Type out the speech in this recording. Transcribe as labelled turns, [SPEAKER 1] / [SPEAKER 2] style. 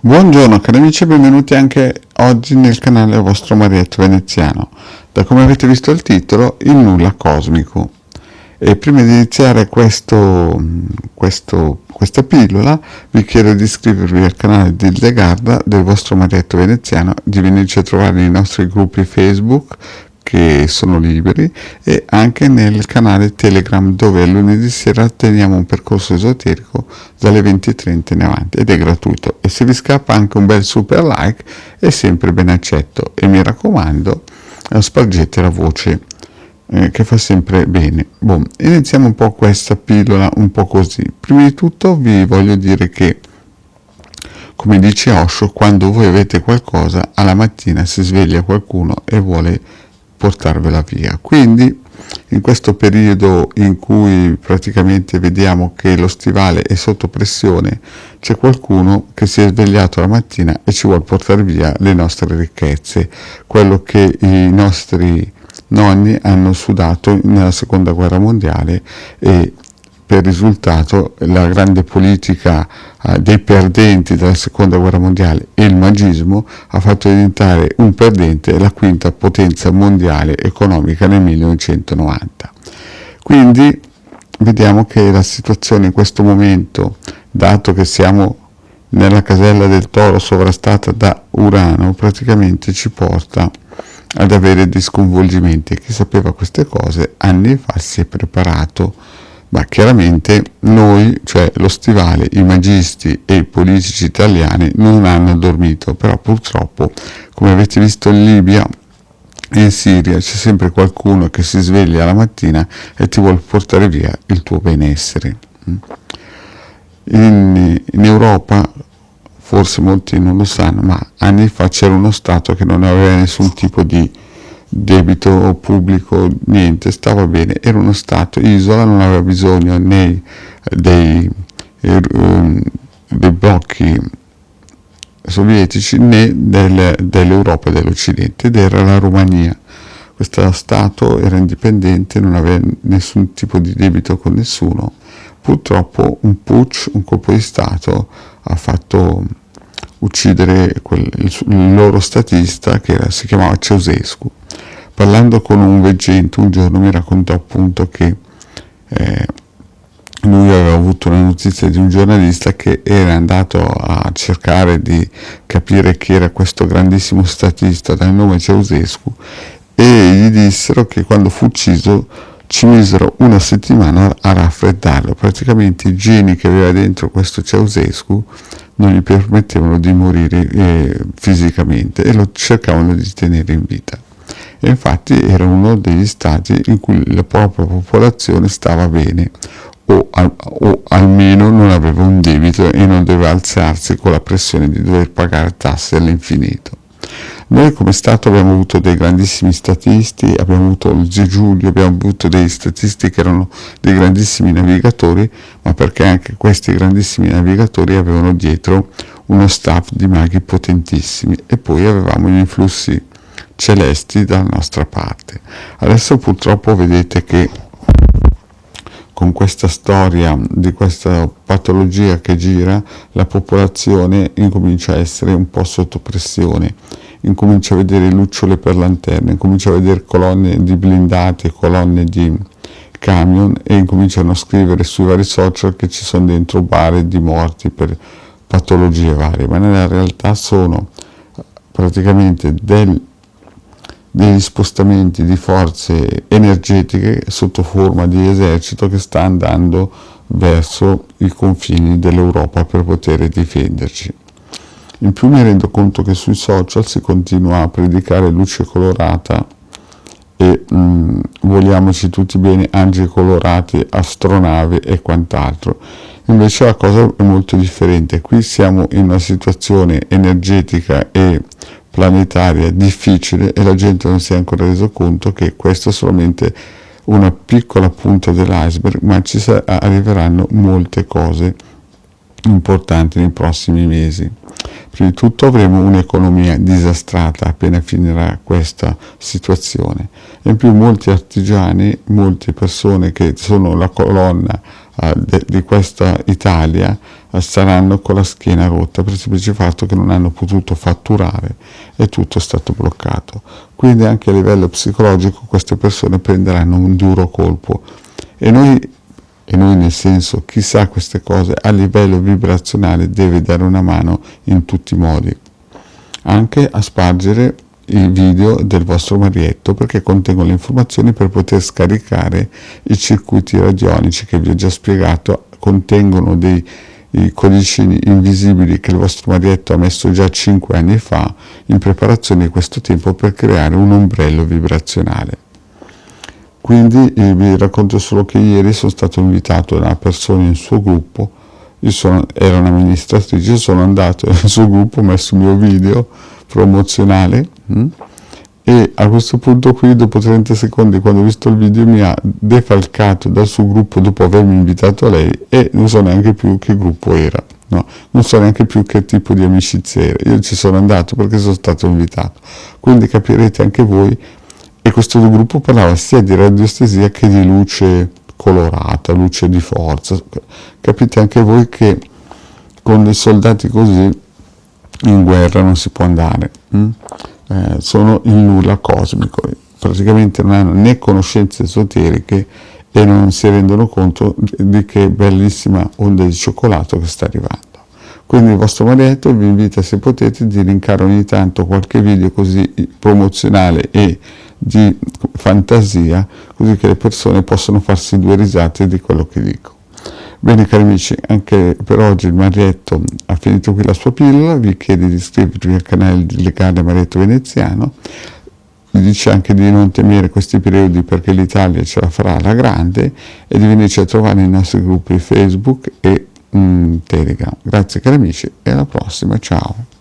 [SPEAKER 1] Buongiorno cari amici e benvenuti anche oggi nel canale vostro Marietto Veneziano. Da come avete visto il titolo, il nulla cosmico. E prima di iniziare questa pillola vi chiedo di iscrivervi al canale di Ildegarda del vostro Marietto Veneziano, di venirci a trovare nei nostri gruppi Facebook che sono liberi e anche nel canale Telegram dove lunedì sera teniamo un percorso esoterico dalle 20:30 in avanti ed è gratuito, e se vi scappa anche un bel super like è sempre ben accetto, e mi raccomando spargete la voce che fa sempre bene. Iniziamo un po' questa pillola un po' così. Prima di tutto vi voglio dire che, come dice Osho, quando voi avete qualcosa alla mattina si sveglia qualcuno e vuole portarvela via. Quindi in questo periodo in cui praticamente vediamo che lo stivale è sotto pressione, c'è qualcuno che si è svegliato la mattina e ci vuole portare via le nostre ricchezze, quello che i nostri nonni hanno sudato nella seconda guerra mondiale, e per risultato la grande politica dei perdenti della seconda guerra mondiale e il magismo ha fatto diventare un perdente la quinta potenza mondiale economica nel 1990. Quindi vediamo che la situazione in questo momento, dato che siamo nella casella del toro sovrastata da Urano, praticamente ci porta ad avere dei sconvolgimenti. Chi sapeva queste cose anni fa si è preparato, ma chiaramente noi, cioè lo stivale, i magisti e i politici italiani non hanno dormito, però purtroppo, come avete visto in Libia e in Siria, c'è sempre qualcuno che si sveglia la mattina e ti vuole portare via il tuo benessere. In Europa, forse molti non lo sanno, ma anni fa c'era uno Stato che non aveva nessun tipo di debito pubblico, niente, stava bene, era uno Stato isola, non aveva bisogno né dei blocchi sovietici né dell'Europa e dell'Occidente, ed era la Romania. Questo Stato era indipendente, non aveva nessun tipo di debito con nessuno. Purtroppo un putsch, un colpo di Stato, ha fatto uccidere il loro statista si chiamava Ceausescu. Parlando con un veggente un giorno mi raccontò appunto che lui aveva avuto una notizia di un giornalista che era andato a cercare di capire chi era questo grandissimo statista dal nome Ceausescu, e gli dissero che quando fu ucciso ci misero una settimana a raffreddarlo. Praticamente i geni che aveva dentro questo Ceausescu non gli permettevano di morire fisicamente e lo cercavano di tenere in vita. E infatti era uno degli stati in cui la propria popolazione stava bene, o almeno non aveva un debito e non doveva alzarsi con la pressione di dover pagare tasse all'infinito. Noi come Stato abbiamo avuto dei grandissimi statisti, abbiamo avuto il Zio Giulio, abbiamo avuto dei statisti che erano dei grandissimi navigatori, ma perché anche questi grandissimi navigatori avevano dietro uno staff di maghi potentissimi, e poi avevamo gli influssi celesti dalla nostra parte. Adesso purtroppo vedete che con questa storia di questa patologia che gira, la popolazione incomincia a essere un po' sotto pressione, incomincia a vedere lucciole per lanterne, incomincia a vedere colonne di blindati, colonne di camion, e incominciano a scrivere sui vari social che ci sono dentro bare di morti per patologie varie, ma nella realtà sono praticamente degli spostamenti di forze energetiche sotto forma di esercito che sta andando verso i confini dell'Europa per poter difenderci. In più mi rendo conto che sui social si continua a predicare luce colorata e vogliamoci tutti bene, angeli colorati, astronave e quant'altro. Invece la cosa è molto differente. Qui siamo in una situazione energetica e planetaria difficile, e la gente non si è ancora reso conto che questo è solamente una piccola punta dell'iceberg, ma ci arriveranno molte cose importanti nei prossimi mesi. Prima di tutto avremo un'economia disastrata appena finirà questa situazione, e in più molti artigiani, molte persone che sono la colonna di questa Italia saranno con la schiena rotta per il semplice fatto che non hanno potuto fatturare e tutto è stato bloccato. Quindi anche a livello psicologico queste persone prenderanno un duro colpo e noi nel senso, chi sa queste cose a livello vibrazionale deve dare una mano in tutti i modi, anche a spargere i video del vostro marietto, perché contengono le informazioni per poter scaricare i circuiti radionici che vi ho già spiegato, contengono dei codicini invisibili che il vostro marietto ha messo già 5 anni fa in preparazione di questo tempo per creare un ombrello vibrazionale. Quindi vi racconto solo che ieri sono stato invitato da una persona in suo gruppo, era un'amministratrice, sono andato nel suo gruppo, ho messo il mio video promozionale e a questo punto qui dopo 30 secondi quando ho visto il video mi ha defalcato dal suo gruppo dopo avermi invitato a lei e non so neanche più che gruppo era, no? Non so neanche più che tipo di amicizia era, io ci sono andato perché sono stato invitato, quindi capirete anche voi. E questo gruppo parlava sia di radioestesia che di luce colorata, luce di forza. Capite anche voi che con dei soldati così in guerra non si può andare. Sono il nulla cosmico, praticamente non hanno né conoscenze esoteriche e non si rendono conto di che bellissima onda di cioccolato che sta arrivando. Quindi il vostro marietto vi invita, se potete, di linkare ogni tanto qualche video così promozionale e di fantasia, così che le persone possono farsi 2 risate di quello che dico. Bene cari amici, anche per oggi il marietto ha finito qui la sua pillola, vi chiede di iscrivervi al canale di Legale Marietto Veneziano, vi dice anche di non temere questi periodi perché l'Italia ce la farà alla grande e di venirci a trovare nei nostri gruppi Facebook e Telegram. Grazie cari amici e alla prossima, ciao!